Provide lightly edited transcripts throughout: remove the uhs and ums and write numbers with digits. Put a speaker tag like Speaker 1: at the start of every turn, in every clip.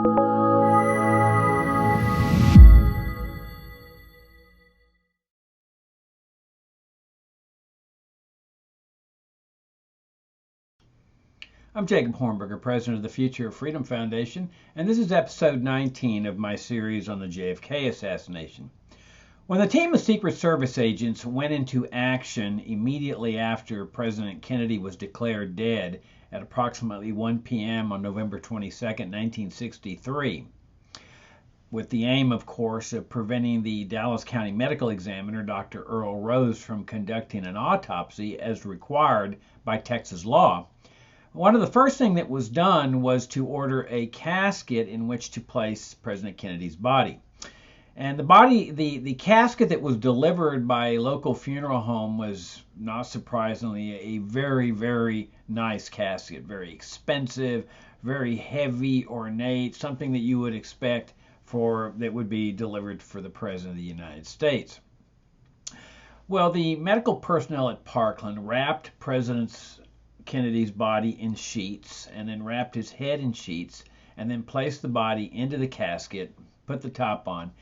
Speaker 1: I'm Jacob Hornberger, president of the Future of Freedom Foundation, and this is episode 19 of my series on the JFK assassination. When the team of Secret Service agents went into action immediately after President Kennedy was declared dead at approximately 1 p.m. on November 22, 1963, with the aim, of course, of preventing the Dallas County Medical Examiner, Dr. Earl Rose, from conducting an autopsy as required by Texas law, one of the first things that was done was to order a casket in which to place President Kennedy's body. And the casket that was delivered by a local funeral home was, not surprisingly, a very, very nice casket, very expensive, very heavy, ornate, something that you would expect that would be delivered for the President of the United States. Well, the medical personnel at Parkland wrapped President Kennedy's body in sheets, and then wrapped his head in sheets, and then placed the body into the casket, put the top on.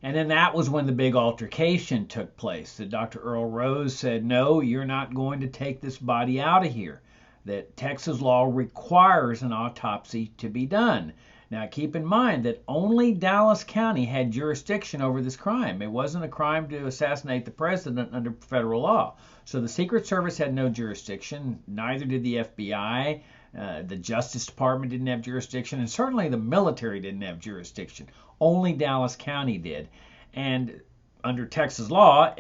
Speaker 1: And then that was when the big altercation took place. That Dr. Earl Rose said, no, you're not going to take this body out of here. That Texas law requires an autopsy to be done. Now, keep in mind that only Dallas County had jurisdiction over this crime. It wasn't a crime to assassinate the president under federal law. So the Secret Service had no jurisdiction, neither did the FBI. The Justice Department didn't have jurisdiction, and certainly the military didn't have jurisdiction. Only Dallas County did. And under Texas law,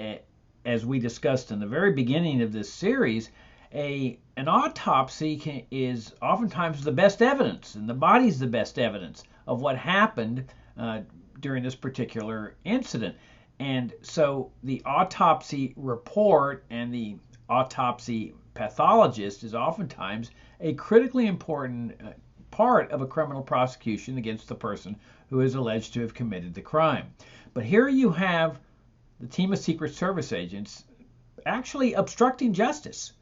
Speaker 1: as we discussed in the very beginning of this series, an autopsy is oftentimes the best evidence, and the body's the best evidence of what happened during this particular incident. And so the autopsy report and the autopsy pathologist is oftentimes a critically important part of a criminal prosecution against the person who is alleged to have committed the crime. But here you have the team of Secret Service agents actually obstructing justice,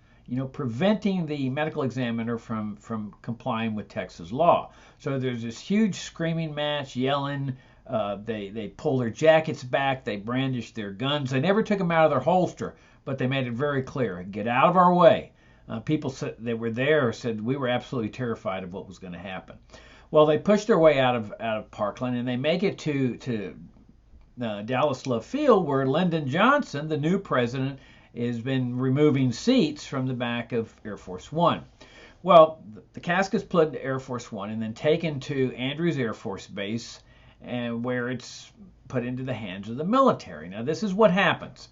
Speaker 1: preventing the medical examiner from complying with Texas law. So there's this huge screaming match, yelling. They pull their jackets back. They brandish their guns. They never took them out of their holster, but they made it very clear, get out of our way. People that were there said we were absolutely terrified of what was going to happen. Well, they push their way out of Parkland, and they make it to Dallas Love Field, where Lyndon Johnson, the new president, has been removing seats from the back of Air Force One. Well, the casket's put into Air Force One and then taken to Andrews Air Force Base, and where it's put into the hands of the military. Now, this is what happens.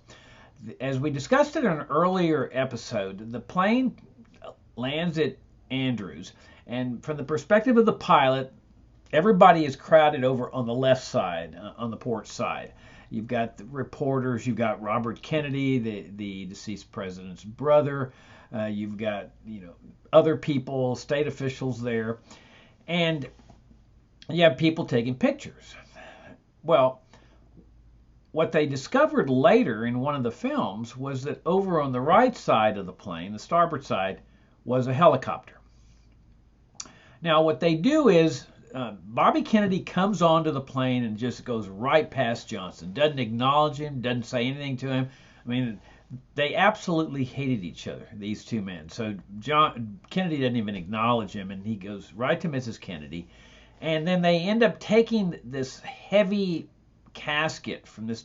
Speaker 1: As we discussed in an earlier episode, the plane lands at Andrews, and from the perspective of the pilot, everybody is crowded over on the left side, on the port side. You've got the reporters, you've got Robert Kennedy, the deceased president's brother, you've got other people, state officials there, and you have people taking pictures. Well, what they discovered later in one of the films was that over on the right side of the plane, the starboard side, was a helicopter. Now, what they do is Bobby Kennedy comes onto the plane and just goes right past Johnson, doesn't acknowledge him, doesn't say anything to him. I mean, they absolutely hated each other, these two men. So Kennedy doesn't even acknowledge him, and he goes right to Mrs. Kennedy. And then they end up taking this heavy casket from this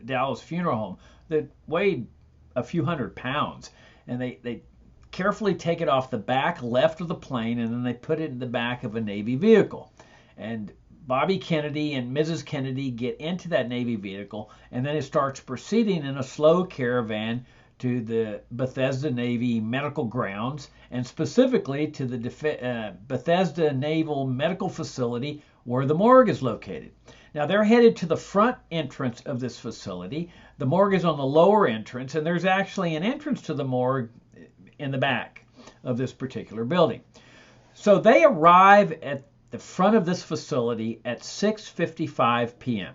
Speaker 1: Dallas funeral home that weighed a few hundred pounds, and they carefully take it off the back left of the plane, and then they put it in the back of a Navy vehicle. And Bobby Kennedy and Mrs. Kennedy get into that Navy vehicle, and then it starts proceeding in a slow caravan to the Bethesda Navy Medical Grounds, and specifically to the Bethesda Naval Medical Facility where the morgue is located. Now, they're headed to the front entrance of this facility. The morgue is on the lower entrance, and there's actually an entrance to the morgue in the back of this particular building. So they arrive at the front of this facility at 6:55 p.m.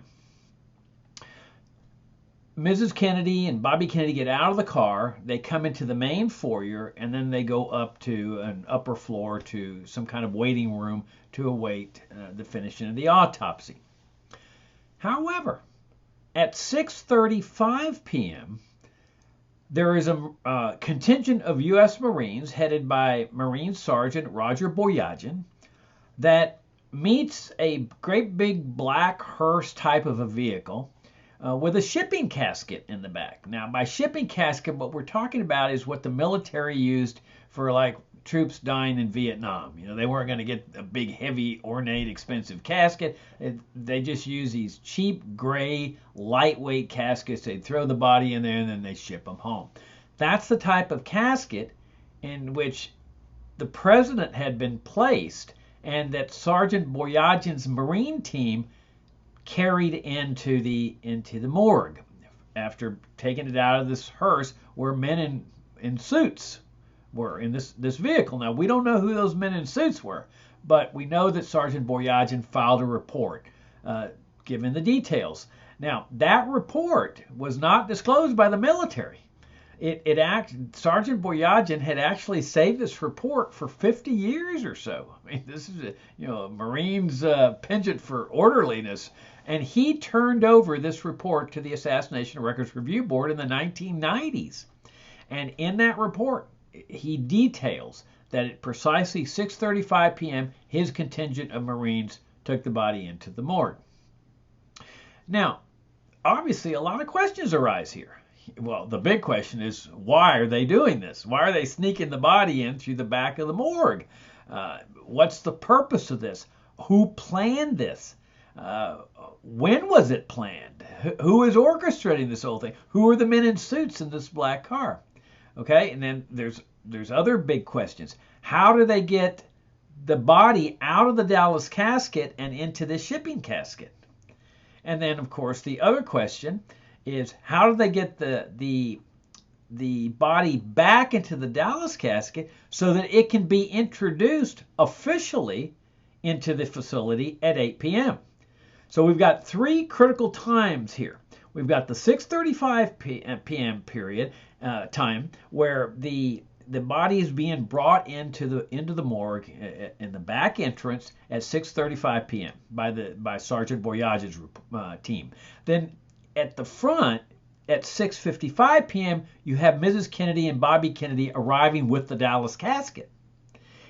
Speaker 1: Mrs. Kennedy and Bobby Kennedy get out of the car. They come into the main foyer, and then they go up to an upper floor to some kind of waiting room to await the finishing of the autopsy. However, at 6:35 p.m., there is a contingent of U.S. Marines headed by Marine Sergeant Roger Boyajian that meets a great big black hearse type of a vehicle with a shipping casket in the back. Now, by shipping casket, what we're talking about is what the military used for like troops dying in Vietnam. You know, they weren't going to get a big, heavy, ornate, expensive casket. They just use these cheap, gray, lightweight caskets. They'd throw the body in there and then they ship them home. That's the type of casket in which the president had been placed and that Sergeant Boyajian's Marine team carried into the morgue after taking it out of this hearse where men in suits were in this vehicle. Now, we don't know who those men in suits were, but we know that Sergeant Boyajian filed a report giving the details. Now, that report was not disclosed by the military. Sergeant Boyajian had actually saved this report for 50 years or so. I mean, this is a Marine's penchant for orderliness. And he turned over this report to the Assassination Records Review Board in the 1990s. And in that report, he details that at precisely 6:35 p.m., his contingent of Marines took the body into the morgue. Now, obviously, a lot of questions arise here. Well, the big question is, why are they doing this? Why are they sneaking the body in through the back of the morgue? What's the purpose of this? Who planned this? When was it planned? Who is orchestrating this whole thing? Who are the men in suits in this black car? Okay, and then there's other big questions. How do they get the body out of the Dallas casket and into the shipping casket? And then, of course, the other question is, how do they get the body back into the Dallas casket so that it can be introduced officially into the facility at 8 p.m.? So we've got three critical times here. We've got the 6:35 p.m. period time where the body is being brought into the morgue in the back entrance at 6:35 p.m. by Sergeant Boyajian's team. Then at the front at 6:55 p.m. you have Mrs. Kennedy and Bobby Kennedy arriving with the Dallas casket.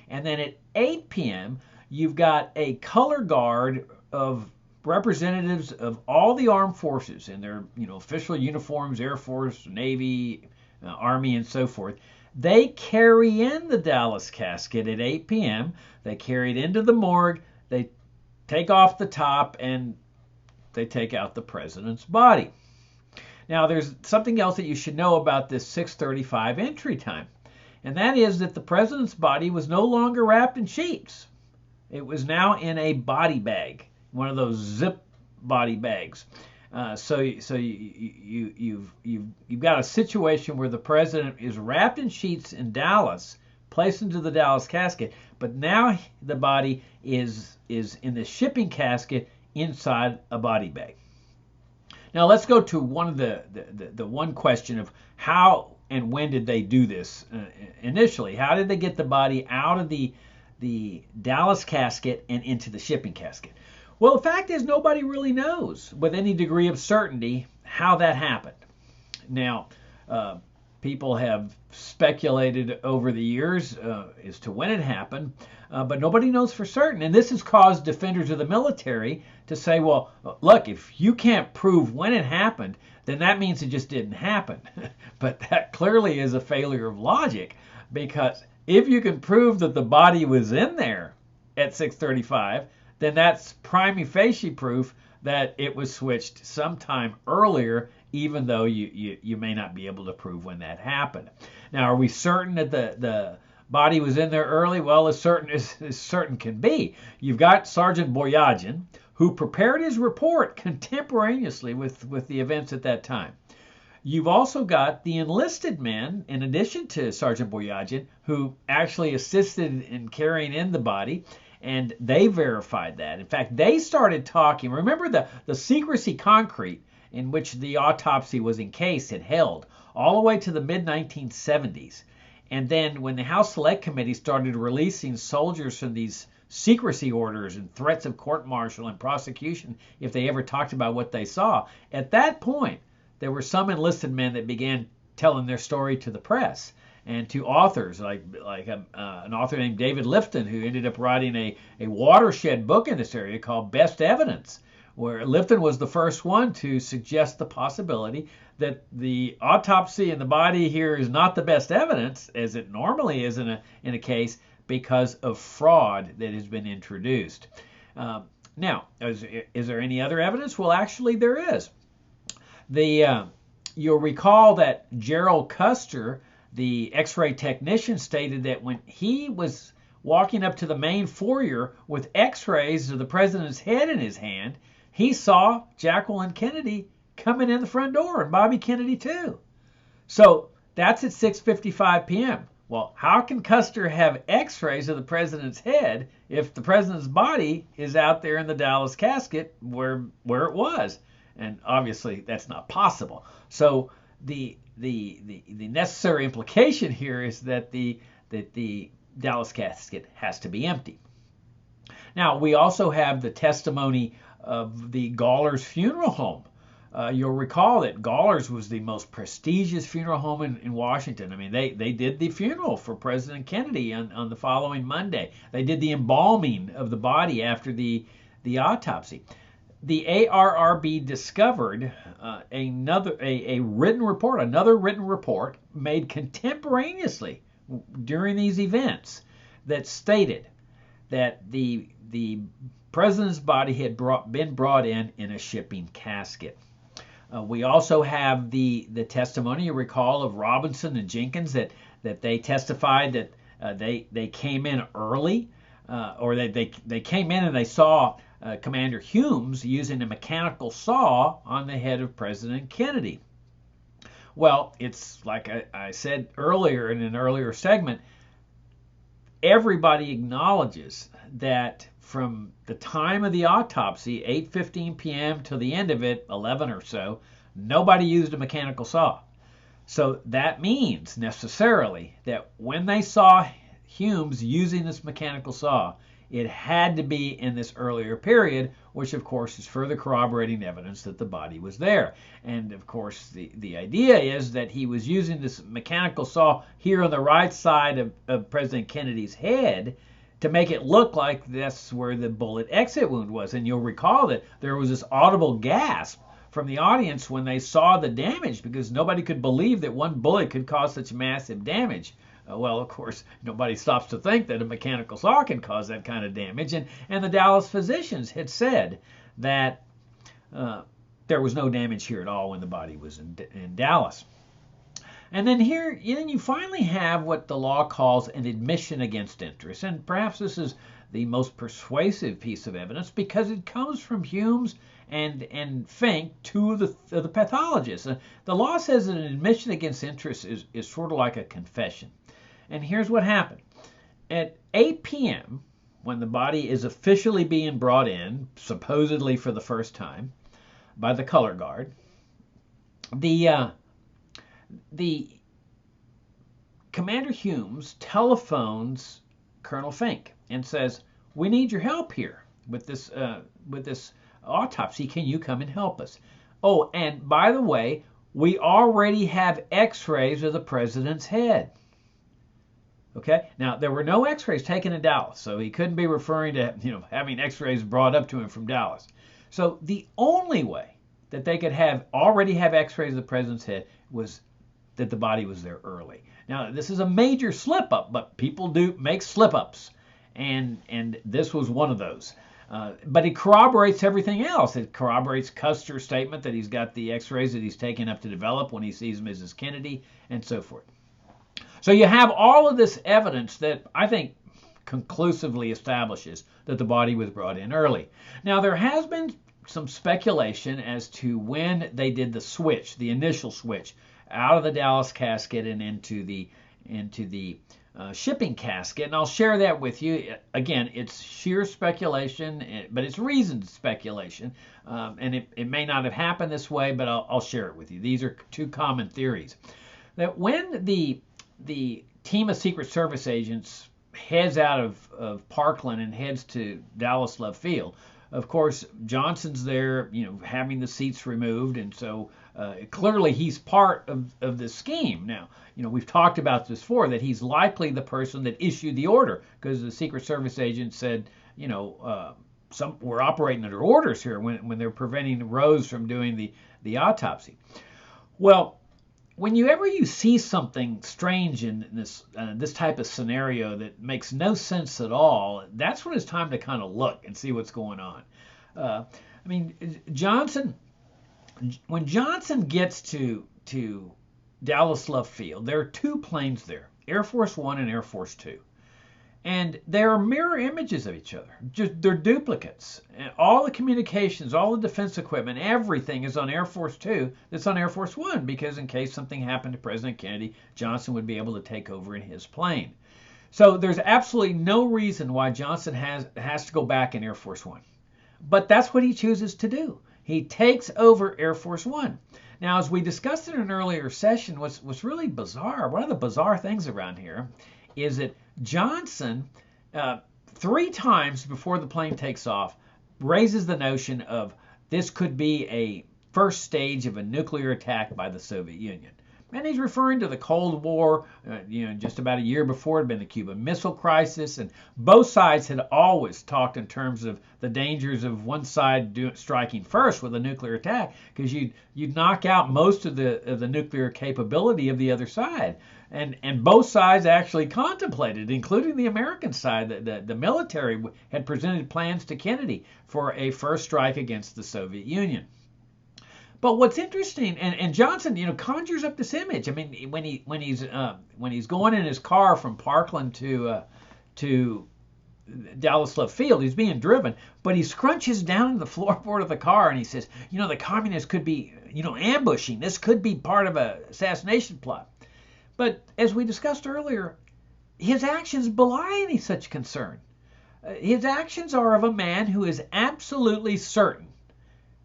Speaker 1: And then at 8 p.m. you've got a color guard of representatives of all the armed forces in their official uniforms, Air Force, Navy, Army, and so forth. They carry in the Dallas casket at 8 p.m. They carry it into the morgue. They take off the top and they take out the president's body. Now, there's something else that you should know about this 6:35 entry time, and that is that the president's body was no longer wrapped in sheets. It was now in a body bag, one of those zip body bags. So you've got a situation where the president is wrapped in sheets in Dallas, placed into the Dallas casket, but now the body is in the shipping casket inside a body bag. Now let's go to one of the one question of how and when did they do this initially? How did they get the body out of the Dallas casket and into the shipping casket? Well, the fact is nobody really knows with any degree of certainty how that happened. Now, people have speculated over the years as to when it happened, but nobody knows for certain. And this has caused defenders of the military to say, well, look, if you can't prove when it happened, then that means it just didn't happen. But that clearly is a failure of logic, because if you can prove that the body was in there at 6:35, then that's prima facie proof that it was switched sometime earlier, even though you may not be able to prove when that happened. Now, are we certain that the body was in there early? Well, as certain as certain can be. You've got Sergeant Boyajian, who prepared his report contemporaneously with the events at that time. You've also got the enlisted men, in addition to Sergeant Boyajian, who actually assisted in carrying in the body, and they verified that. In fact, they started talking. Remember, the secrecy concrete in which the autopsy was encased had held all the way to the mid-1970s. And then when the House Select Committee started releasing soldiers from these secrecy orders and threats of court-martial and prosecution if they ever talked about what they saw, at that point, there were some enlisted men that began telling their story to the press and to authors like an author named David Lifton, who ended up writing a watershed book in this area called Best Evidence, where Lifton was the first one to suggest the possibility that the autopsy in the body here is not the best evidence, as it normally is in a case, because of fraud that has been introduced. Now, is there any other evidence? Well, actually, there is. You'll recall that Gerald Custer, the X-ray technician, stated that when he was walking up to the main foyer with X-rays of the president's head in his hand, he saw Jacqueline Kennedy coming in the front door, and Bobby Kennedy too. So that's at 6:55 p.m. Well, how can Custer have X-rays of the president's head if the president's body is out there in the Dallas casket where it was? And obviously that's not possible. So the necessary implication here is that the Dallas casket has to be empty. Now, we also have the testimony of the Gawler's funeral home. You'll recall that Gawler's was the most prestigious funeral home in Washington. I mean, they did the funeral for President Kennedy on the following Monday. They did the embalming of the body after the autopsy. The ARRB discovered another written report made contemporaneously during these events that stated that the president's body had been brought in a shipping casket. We also have the testimony, you recall, of Robinson and Jenkins that they testified that they came in early, or they came in and they saw Commander Humes using a mechanical saw on the head of President Kennedy. Well, it's like I said earlier in an earlier segment, everybody acknowledges that from the time of the autopsy, 8:15 p.m. to the end of it, 11 or so, nobody used a mechanical saw. So that means necessarily that when they saw Humes using this mechanical saw, it had to be in this earlier period, which of course is further corroborating evidence that the body was there. And of course the idea is that he was using this mechanical saw here on the right side of President Kennedy's head to make it look like that's where the bullet exit wound was. And you'll recall that there was this audible gasp from the audience when they saw the damage, because nobody could believe that one bullet could cause such massive damage. Well, of course, nobody stops to think that a mechanical saw can cause that kind of damage. And the Dallas physicians had said that there was no damage here at all when the body was in Dallas. And then you finally have what the law calls an admission against interest. And perhaps this is the most persuasive piece of evidence because it comes from Humes and Fink, two of the pathologists. The law says that an admission against interest is sort of like a confession. And here's what happened. At 8 p.m., when the body is officially being brought in, supposedly for the first time, by the color guard, the Commander Humes telephones Colonel Fink and says, "We need your help here with this autopsy. Can you come and help us? Oh, and by the way, we already have X-rays of the president's head." Okay. Now there were no X-rays taken in Dallas, so he couldn't be referring to having X-rays brought up to him from Dallas. So the only way that they could already have X-rays of the president's head was that the body was there early. Now this is a major slip up, but people do make slip ups, and this was one of those. But it corroborates everything else. It corroborates Custer's statement that he's got the X-rays that he's taken up to develop when he sees Mrs. Kennedy, and so forth. So you have all of this evidence that I think conclusively establishes that the body was brought in early. Now there has been some speculation as to when they did the initial switch out of the Dallas casket and into the shipping casket, and I'll share that with you. Again, it's sheer speculation, but it's reasoned speculation, and it may not have happened this way, but I'll share it with you. These are two common theories. That when the team of Secret Service agents heads out of Parkland and heads to Dallas Love Field, of course, Johnson's there, having the seats removed, and so clearly he's part of the scheme. Now, we've talked about this before, that he's likely the person that issued the order, because the Secret Service agent said, we're operating under orders here when they're preventing Rose from doing the autopsy. Well, whenever you see something strange in this type of scenario that makes no sense at all, that's when it's time to kind of look and see what's going on. When Johnson gets to Dallas Love Field, there are two planes there, Air Force One and Air Force Two. And they're mirror images of each other. They're duplicates. And all the communications, all the defense equipment, everything is on Air Force Two that's on Air Force One, because in case something happened to President Kennedy, Johnson would be able to take over in his plane. So there's absolutely no reason why Johnson has to go back in Air Force One. But that's what he chooses to do. He takes over Air Force One. Now, as we discussed in an earlier session, what's really bizarre, one of the bizarre things around here is that Johnson, 3 times before the plane takes off, raises the notion of this could be a first stage of a nuclear attack by the Soviet Union. And he's referring to the Cold War, just about a year before it had been the Cuban Missile Crisis, and both sides had always talked in terms of the dangers of one side striking first with a nuclear attack, because you'd knock out most of the nuclear capability of the other side. And both sides actually contemplated, including the American side, that the military had presented plans to Kennedy for a first strike against the Soviet Union. But what's interesting, and Johnson, conjures up this image. I mean, when he's going in his car from Parkland to Dallas Love Field, he's being driven, but he scrunches down to the floorboard of the car and he says, the communists could be, ambushing. This could be part of an assassination plot. But as we discussed earlier, his actions belie any such concern. His actions are of a man who is absolutely certain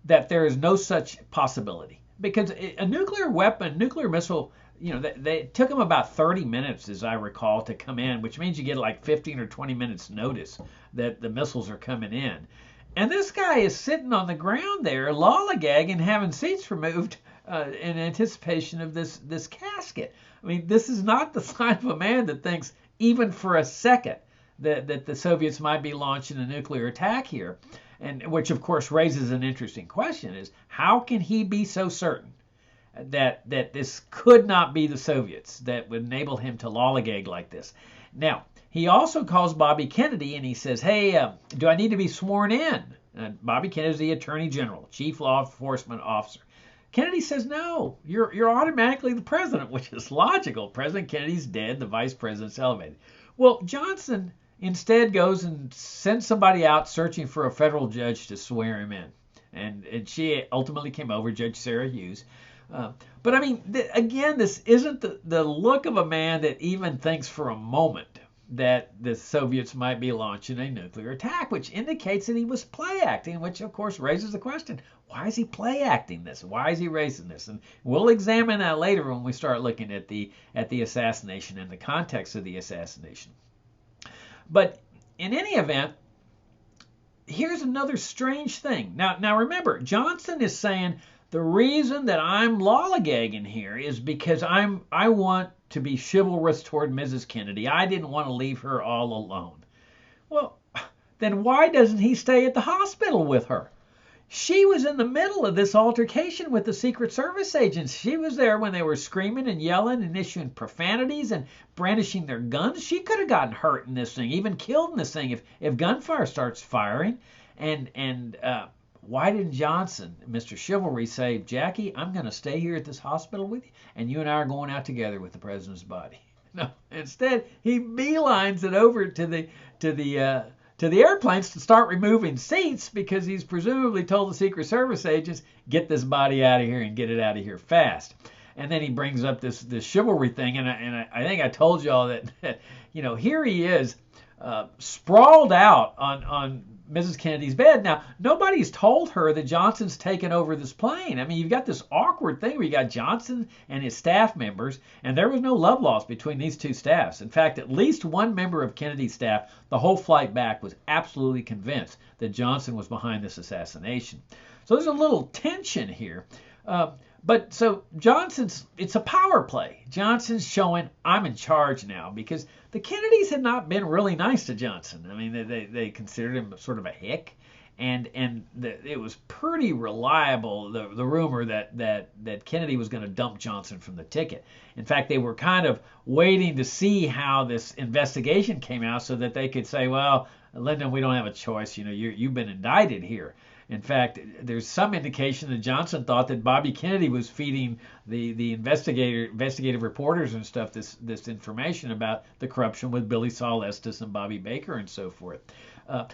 Speaker 1: that there is no such possibility. Because a nuclear weapon, nuclear missile, they took him about 30 minutes, as I recall, to come in, which means you get like 15 or 20 minutes notice that the missiles are coming in. And this guy is sitting on the ground there, lollygagging, having seats removed in anticipation of this casket. I mean, this is not the sign of a man that thinks, even for a second, that the Soviets might be launching a nuclear attack here. And which, of course, raises an interesting question, is how can he be so certain that this could not be the Soviets that would enable him to lollygag like this? Now, he also calls Bobby Kennedy and he says, hey, do I need to be sworn in? Bobby Kennedy is the Attorney General, Chief Law Enforcement Officer. Kennedy says, no, you're automatically the president, which is logical. President Kennedy's dead, the vice president's elevated. Well, Johnson instead goes and sends somebody out searching for a federal judge to swear him in. And she ultimately came over, Judge Sarah Hughes. But I mean, again, this isn't the look of a man that even thinks for a moment that the Soviets might be launching a nuclear attack, which indicates that he was play acting, which of course raises the question, why is he play acting this? Why is he raising this? And we'll examine that later when we start looking at the assassination and the context of the assassination. But in any event, here's another strange thing. Now remember, Johnson is saying the reason that I'm lollygagging here is because I want to be chivalrous toward Mrs. Kennedy. I didn't want to leave her all alone. Well, then why doesn't he stay at the hospital with her? She was in the middle of this altercation with the Secret Service agents. She was there when they were screaming and yelling and issuing profanities and brandishing their guns. She could have gotten hurt in this thing, even killed in this thing if gunfire starts firing. And why didn't Johnson, Mr. Chivalry, say, Jackie, I'm going to stay here at this hospital with you, and you and I are going out together with the president's body? No, instead he beelines it over to the airplanes to start removing seats, because he's presumably told the Secret Service agents, get this body out of here and get it out of here fast. And then he brings up this chivalry thing, and I think I told y'all that here he is, sprawled out on Mrs. Kennedy's bed. Now, nobody's told her that Johnson's taken over this plane. I mean, you've got this awkward thing where you got Johnson and his staff members, and there was no love lost between these two staffs. In fact, at least one member of Kennedy's staff, the whole flight back, was absolutely convinced that Johnson was behind this assassination. So there's a little tension here. But so it's a power play. Johnson's showing, I'm in charge now, because the Kennedys had not been really nice to Johnson. I mean, they considered him sort of a hick, and it was pretty reliable, the rumor that Kennedy was going to dump Johnson from the ticket. In fact, they were kind of waiting to see how this investigation came out so that they could say, well, Lyndon, we don't have a choice. You've been indicted here. In fact, there's some indication that Johnson thought that Bobby Kennedy was feeding the investigative reporters and stuff this information about the corruption with Billy Saul Estes and Bobby Baker and so forth.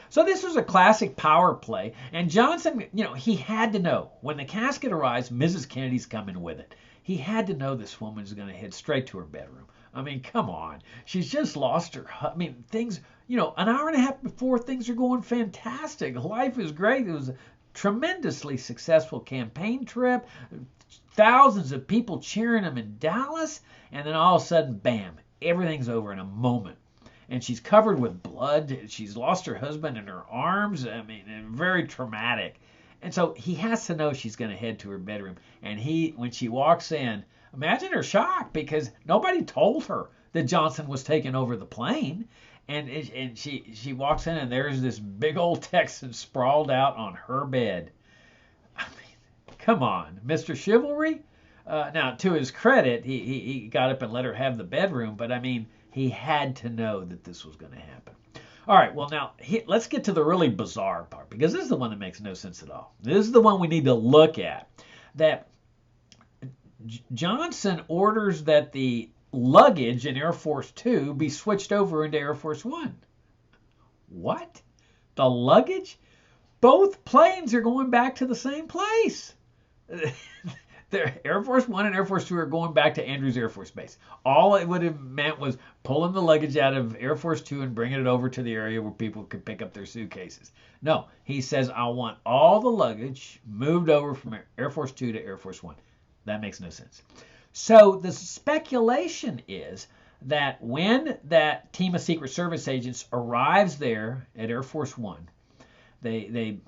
Speaker 1: So this was a classic power play, and Johnson, he had to know when the casket arrives, Mrs. Kennedy's coming with it. He had to know this woman's going to head straight to her bedroom. I mean, come on. She's just lost her. I mean, things, an hour and a half before, things are going fantastic. Life is great. It was a tremendously successful campaign trip. Thousands of people cheering him in Dallas. And then all of a sudden, bam, everything's over in a moment. And she's covered with blood. She's lost her husband in her arms. I mean, very traumatic. And so he has to know she's going to head to her bedroom. And when she walks in, imagine her shock, because nobody told her that Johnson was taking over the plane. And she walks in, and there's this big old Texan sprawled out on her bed. I mean, come on, Mr. Chivalry. Now, to his credit, he got up and let her have the bedroom, but I mean, he had to know that this was going to happen. All right, well, now, let's get to the really bizarre part, because this is the one that makes no sense at all. This is the one we need to look at. That Johnson orders that the luggage in Air Force Two be switched over into Air Force One. What? The luggage? Both planes are going back to the same place. Air Force One and Air Force Two are going back to Andrews Air Force Base. All it would have meant was pulling the luggage out of Air Force Two and bringing it over to the area where people could pick up their suitcases. No, he says, I want all the luggage moved over from Air Force Two to Air Force One. That makes no sense. So the speculation is that when that team of Secret Service agents arrives there at Air Force One, they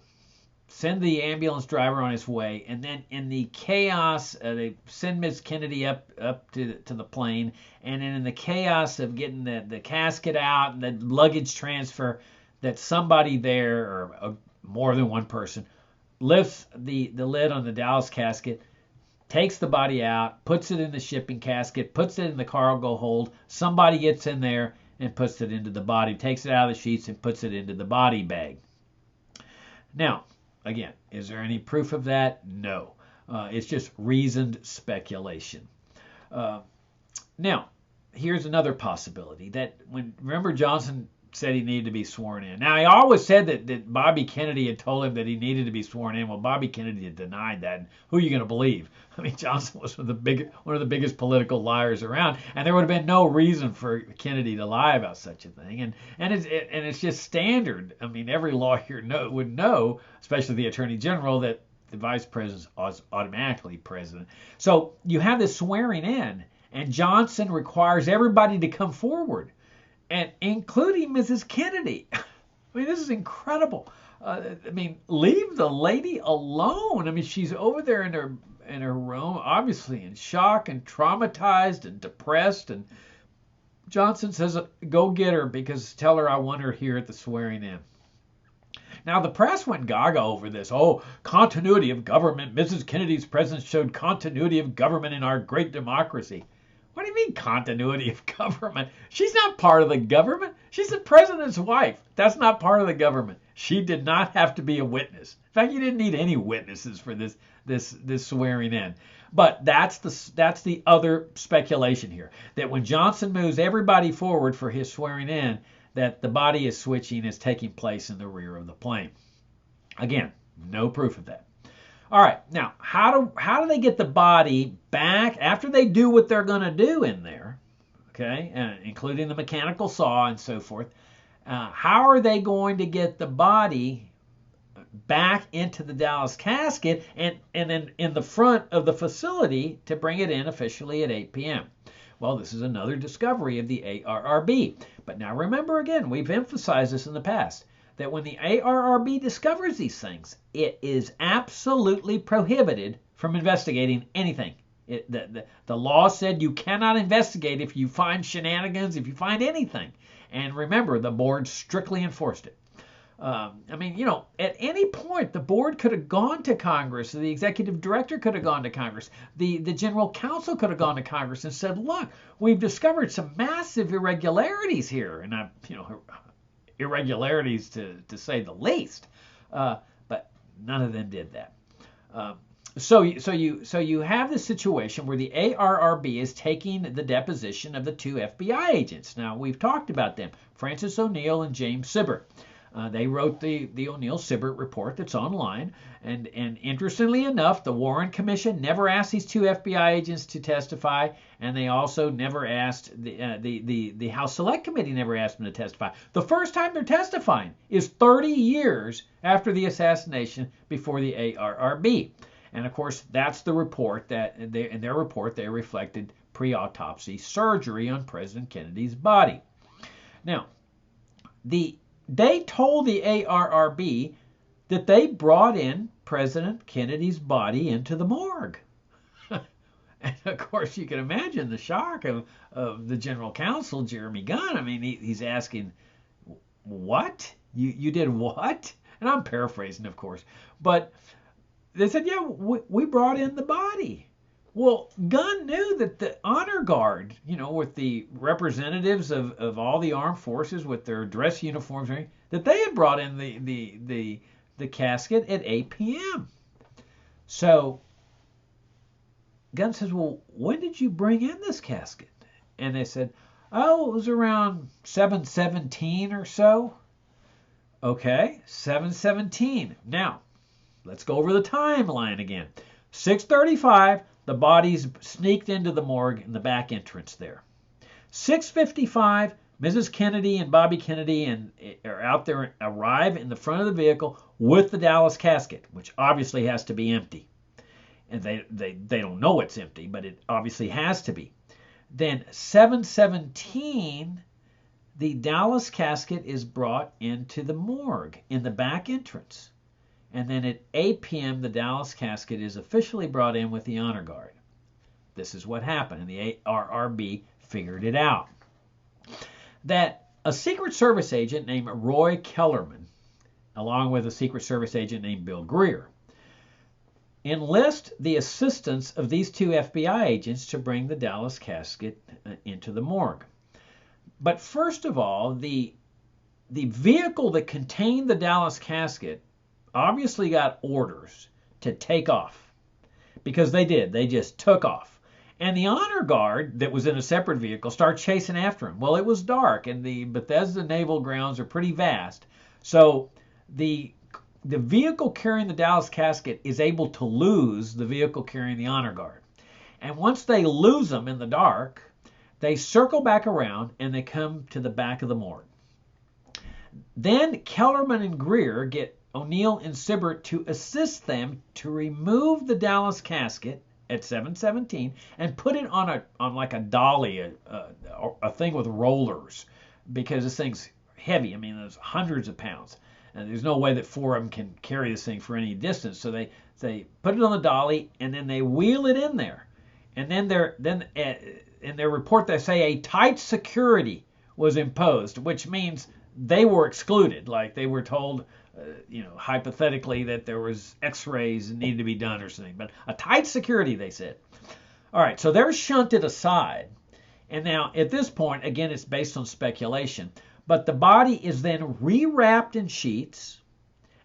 Speaker 1: send the ambulance driver on his way, and then in the chaos, they send Miss Kennedy up to the plane, and then in the chaos of getting the casket out and the luggage transfer, that somebody there, or more than one person, lifts the lid on the Dallas casket, takes the body out, puts it in the shipping casket, puts it in the cargo hold. Somebody gets in there and puts it into the body, takes it out of the sheets and puts it into the body bag. Now, again, is there any proof of that? No. It's just reasoned speculation. Now, here's another possibility. Remember Johnson said he needed to be sworn in. Now, he always said that Bobby Kennedy had told him that he needed to be sworn in. Well, Bobby Kennedy had denied that. And who are you going to believe? I mean, Johnson was one of the biggest political liars around, and there would have been no reason for Kennedy to lie about such a thing. And it's just standard. I mean, every lawyer would know, especially the Attorney General, that the Vice President is automatically President. So you have this swearing in, and Johnson requires everybody to come forward, and including Mrs. Kennedy. I mean, this is incredible. Leave the lady alone. I mean, she's over there in her room, obviously in shock and traumatized and depressed. And Johnson says, go get her, because tell her I want her here at the swearing in. Now, the press went gaga over this. Oh, continuity of government. Mrs. Kennedy's presence showed continuity of government in our great democracy. What do you mean continuity of government? She's not part of the government. She's the president's wife. That's not part of the government. She did not have to be a witness. In fact, you didn't need any witnesses for this swearing in. But that's the other speculation here, that when Johnson moves everybody forward for his swearing in, that the body is switching is taking place in the rear of the plane. Again, no proof of that. All right, now how do they get the body back after they do what they're going to do in there? Okay, including the mechanical saw and so forth. How are they going to get the body back into the Dallas casket and then in the front of the facility to bring it in officially at 8 p.m.? Well, this is another discovery of the ARRB. But now remember again, we've emphasized this in the past, that when the ARRB discovers these things, it is absolutely prohibited from investigating anything. The law said you cannot investigate if you find shenanigans, if you find anything. And remember, the board strictly enforced it. I mean, you know, at any point, the board could have gone to Congress, the executive director could have gone to Congress, the general counsel could have gone to Congress and said, look, we've discovered some massive irregularities here. And, you know, irregularities to say the least. But none of them did that. So you have this situation where the ARRB is taking the deposition of the two FBI agents. Now, we've talked about them, Francis O'Neill and James Sibbert. They wrote the O'Neill-Sibbert report that's online. And interestingly enough, the Warren Commission never asked these two FBI agents to testify, and they also never asked, the House Select Committee never asked them to testify. The first time they're testifying is 30 years after the assassination before the ARRB. And of course, that's the report that in their report they reflected pre-autopsy surgery on President Kennedy's body. Now, they told the ARRB that they brought in President Kennedy's body into the morgue. And of course, you can imagine the shock of the general counsel, Jeremy Gunn. I mean, he's asking, what? You did what? And I'm paraphrasing, of course. But they said, yeah, we brought in the body. Well, Gunn knew that the honor guard, you know, with the representatives of all the armed forces with their dress uniforms, that they had brought in the casket at 8 p.m. So Gunn says, well, when did you bring in this casket? And they said, oh, it was around 7:17 or so. Okay, 7:17. Now, let's go over the timeline again. 6:35, the bodies sneaked into the morgue in the back entrance there. 6:55, Mrs. Kennedy and Bobby Kennedy are out there, arrive in the front of the vehicle with the Dallas casket, which obviously has to be empty. And they don't know it's empty, but it obviously has to be. Then 7:17, the Dallas casket is brought into the morgue in the back entrance. And then at 8 p.m., the Dallas casket is officially brought in with the honor guard. This is what happened, and the ARRB figured it out. That a Secret Service agent named Roy Kellerman, along with a Secret Service agent named Bill Greer, enlist the assistance of these two FBI agents to bring the Dallas casket into the morgue. But first of all, the vehicle that contained the Dallas casket obviously got orders to take off, because they did. They just took off. And the honor guard that was in a separate vehicle started chasing after him. Well, it was dark, and the Bethesda Naval Grounds are pretty vast. So the vehicle carrying the Dallas casket is able to lose the vehicle carrying the honor guard. And once they lose them in the dark, they circle back around and they come to the back of the morgue. Then Kellerman and Greer get O'Neill and Sibbert to assist them to remove the Dallas casket at 7:17 and put it on like a dolly, a thing with rollers, because this thing's heavy. I mean, there's hundreds of pounds, and there's no way that four of them can carry this thing for any distance. So they put it on the dolly and then they wheel it in there, and then in their report they say a tight security was imposed, which means they were excluded. Like they were told, hypothetically, that there was x-rays that needed to be done or something. But a tight security, they said. All right, so they're shunted aside. And now, at this point, again, it's based on speculation, but the body is then rewrapped in sheets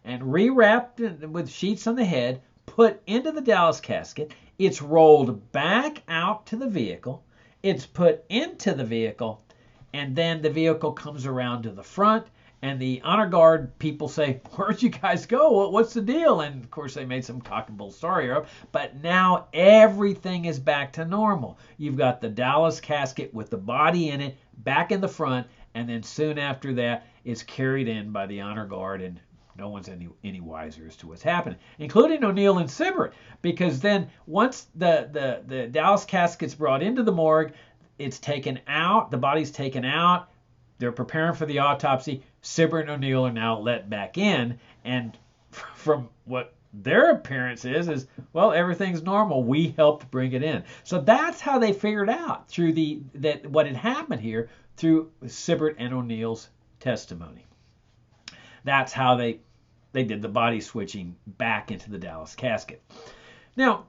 Speaker 1: and rewrapped with sheets on the head, put into the Dallas casket. It's rolled back out to the vehicle. It's put into the vehicle, and then the vehicle comes around to the front, And the honor guard people say, "Where'd you guys go? What's the deal?" And of course they made some cock and bull story up. But now everything is back to normal. You've got the Dallas casket with the body in it back in the front, and then soon after that it's carried in by the honor guard, and no one's any wiser as to what's happening, including O'Neill and Sibert, because then once the Dallas casket's brought into the morgue, it's taken out, the body's taken out, they're preparing for the autopsy. Sibert and O'Neill are now let back in, and from what their appearance is well, everything's normal. We helped bring it in. So that's how they figured out through that what had happened here through Sibert and O'Neill's testimony. That's how they did the body switching back into the Dallas casket. Now,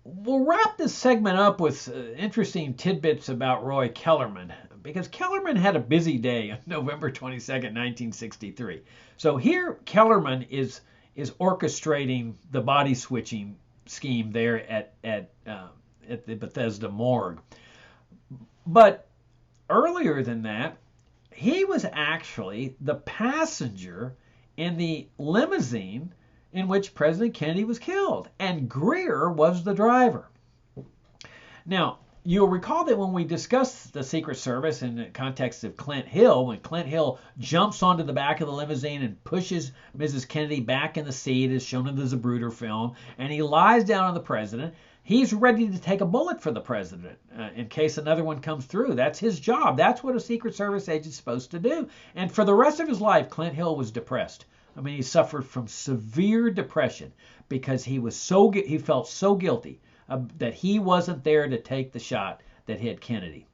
Speaker 1: we'll wrap this segment up with interesting tidbits about Roy Kellerman, because Kellerman had a busy day on November 22nd, 1963. So here Kellerman is orchestrating the body switching scheme there at the Bethesda morgue. But earlier than that, he was actually the passenger in the limousine in which President Kennedy was killed, and Greer was the driver. Now, you'll recall that when we discussed the Secret Service in the context of Clint Hill, when Clint Hill jumps onto the back of the limousine and pushes Mrs. Kennedy back in the seat, as shown in the Zapruder film, and he lies down on the president, he's ready to take a bullet for the president in case another one comes through. That's his job. That's what a Secret Service agent's supposed to do. And for the rest of his life, Clint Hill was depressed. I mean, he suffered from severe depression because he felt so guilty that he wasn't there to take the shot that hit Kennedy.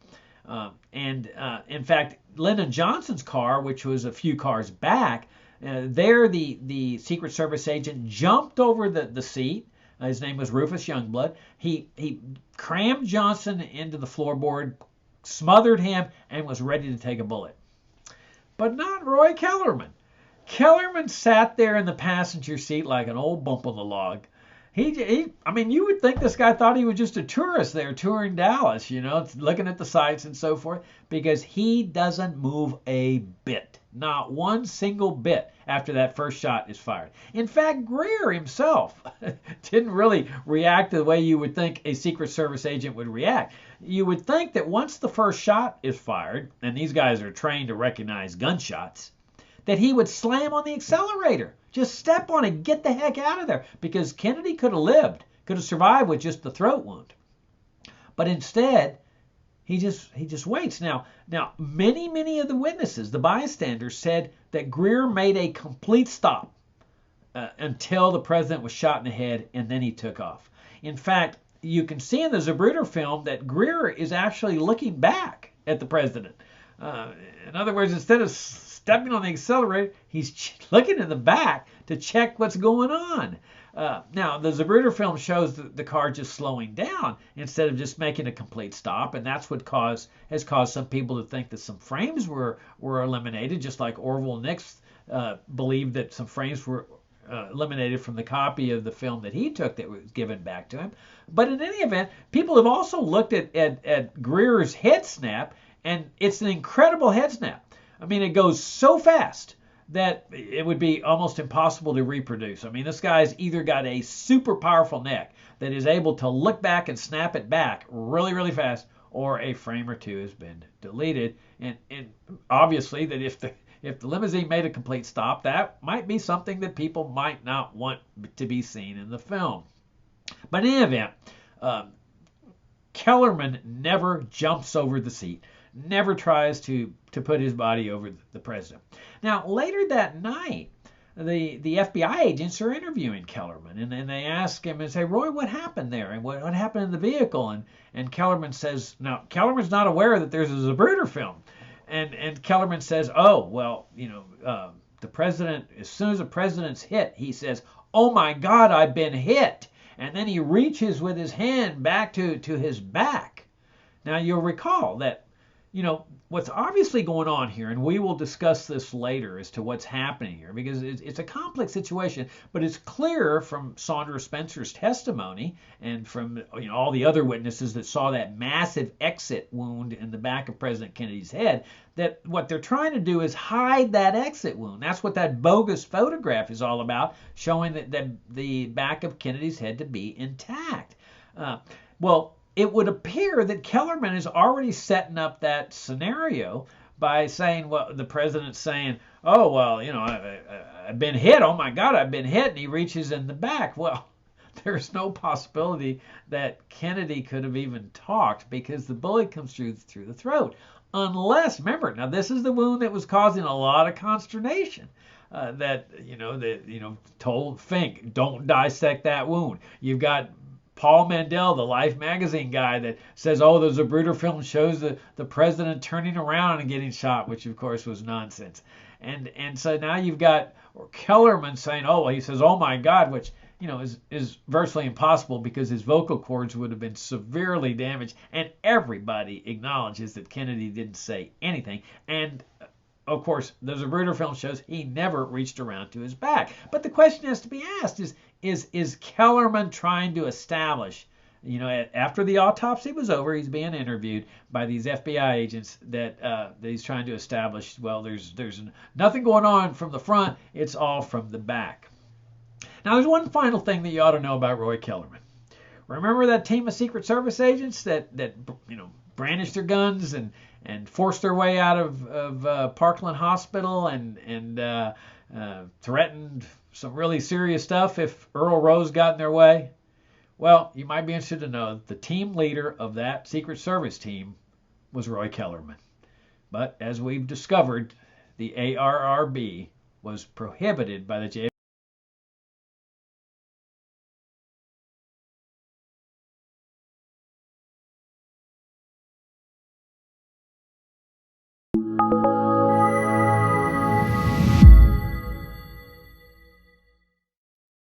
Speaker 1: In fact, Lyndon Johnson's car, which was a few cars back, there the Secret Service agent jumped over the seat. His name was Rufus Youngblood. He crammed Johnson into the floorboard, smothered him, and was ready to take a bullet. But not Roy Kellerman. Kellerman sat there in the passenger seat like an old bump on the log. I mean, you would think this guy thought he was just a tourist there touring Dallas, looking at the sights and so forth, because he doesn't move a bit, not one single bit after that first shot is fired. In fact, Greer himself didn't really react the way you would think a Secret Service agent would react. You would think that once the first shot is fired, and these guys are trained to recognize gunshots, that he would slam on the accelerator. Just step on it, get the heck out of there, because Kennedy could have survived with just the throat wound. But instead, he just waits. Now, many of the witnesses, the bystanders, said that Greer made a complete stop until the president was shot in the head, and then he took off. In fact, you can see in the Zapruder film that Greer is actually looking back at the president. In other words, instead of stepping on the accelerator, he's looking in the back to check what's going on. Now, the Zapruder film shows the car just slowing down instead of just making a complete stop, and that's what has caused some people to think that some frames were eliminated, just like Orville Nix believed that some frames were eliminated from the copy of the film that he took that was given back to him. But in any event, people have also looked at Greer's head snap, and it's an incredible head snap. I mean, it goes so fast that it would be almost impossible to reproduce. I mean, this guy's either got a super powerful neck that is able to look back and snap it back really, really fast, or a frame or two has been deleted. And obviously that if the limousine made a complete stop, that might be something that people might not want to be seen in the film. But in any event, Kellerman never jumps over the seat, never tries to put his body over the president. Now, later that night, the FBI agents are interviewing Kellerman, and they ask him and say, "Roy, what happened there? And what happened in the vehicle?" And Kellerman says, now, Kellerman's not aware that there's a Zapruder film. And Kellerman says, "Oh, well, the president, as soon as the president's hit, he says, 'Oh my God, I've been hit.' And then he reaches with his hand back to his back." Now, you'll recall that, what's obviously going on here, and we will discuss this later as to what's happening here, because it's a complex situation, but it's clear from Saundra Spencer's testimony and from all the other witnesses that saw that massive exit wound in the back of President Kennedy's head, that what they're trying to do is hide that exit wound. That's what that bogus photograph is all about, showing that the back of Kennedy's head to be intact. Well, it would appear that Kellerman is already setting up that scenario by saying, well, the president's saying, oh, well, I've been hit. Oh, my God, I've been hit. And he reaches in the back. Well, there's no possibility that Kennedy could have even talked because the bullet comes through the throat. Unless, remember, now this is the wound that was causing a lot of consternation. Told Fink, don't dissect that wound. You've got Paul Mandel, the Life magazine guy, that says, oh, the Zapruder film shows the president turning around and getting shot, which of course was nonsense. And so now you've got Kellerman saying, oh, well, he says, oh my God, which is virtually impossible because his vocal cords would have been severely damaged, and everybody acknowledges that Kennedy didn't say anything. And of course, the Zapruder film shows he never reached around to his back. But the question has to be asked is Kellerman trying to establish, after the autopsy was over, he's being interviewed by these FBI agents that he's trying to establish, well, there's nothing going on from the front, it's all from the back. Now, there's one final thing that you ought to know about Roy Kellerman. Remember that team of Secret Service agents that brandished their guns and forced their way out of Parkland Hospital and threatened some really serious stuff if Earl Rose got in their way? Well, you might be interested to know that the team leader of that Secret Service team was Roy Kellerman. But as we've discovered, the ARRB was prohibited by the JFK